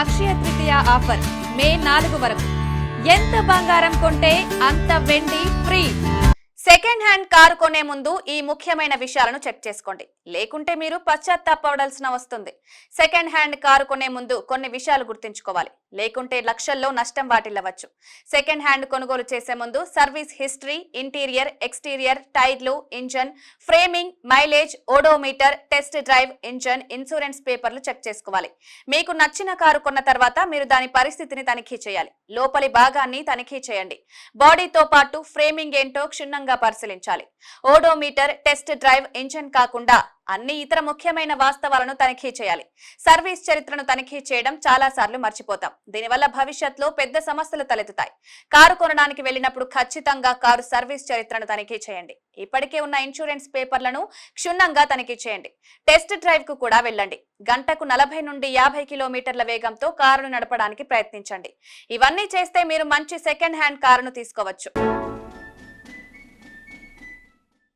Akshaya Tritiya offer మే 4 వరకు. ఎంత బంగారం కొంటే అంత వెండి ఫ్రీ. సెకండ్ హ్యాండ్ కారు కొనే ముందు ఈ ముఖ్యమైన విషయాలను చెక్ చేసుకోండి, లేకుంటే మీరు పశ్చాత్తాపడాల్సిన వస్తుంది. సెకండ్ హ్యాండ్ కారు కొనే ముందు కొన్ని విషయాలు గుర్తుంచుకోవాలి, లేకుంటే లక్షల్లో నష్టం వాటిల్లవచ్చు. సెకండ్ హ్యాండ్ కొనుగోలు చేసే ముందు సర్వీస్ హిస్టరీ, ఇంటీరియర్, ఎక్స్టీరియర్, టైర్లు, engine, framing, mileage, odometer, test drive, engine, insurance పేపర్లు చెక్ చేసుకోవాలి. మీకు నచ్చిన కారు కొన్న తర్వాత మీరు దాని పరిస్థితిని తనిఖీ చేయాలి. లోపలి భాగాన్ని తనిఖీ చేయండి. బాడీతో పాటు ఫ్రేమింగ్ ఏంటో క్షుణ్ణంగా పరిశీలించాలి. ఓడోమీటర్, టెస్ట్ డ్రైవ్, ఇంజన్ కాకుండా అన్ని ఇతర ముఖ్యమైన వాస్తవాలను తనిఖీ చేయాలి. సర్వీస్ చరిత్రను తనిఖీ చేయడం చాలా సార్లు మర్చిపోతాం. దీనివల్ల భవిష్యత్తులో పెద్ద సమస్యలు తలెత్తుతాయి. కారు కొనడానికి వెళ్ళినప్పుడు ఖచ్చితంగా కారు సర్వీస్ చరిత్రను తనిఖీ చేయండి. ఇప్పటికే ఉన్న ఇన్సూరెన్స్ పేపర్లను క్షుణ్ణంగా తనిఖీ చేయండి. టెస్ట్ డ్రైవ్ కు కూడా వెళ్ళండి. గంటకు 40 నుండి 50 కిలోమీటర్ల వేగంతో కారును నడపడానికి ప్రయత్నించండి. ఇవన్నీ చేస్తే మీరు మంచి సెకండ్ హ్యాండ్ కారును తీసుకోవచ్చు.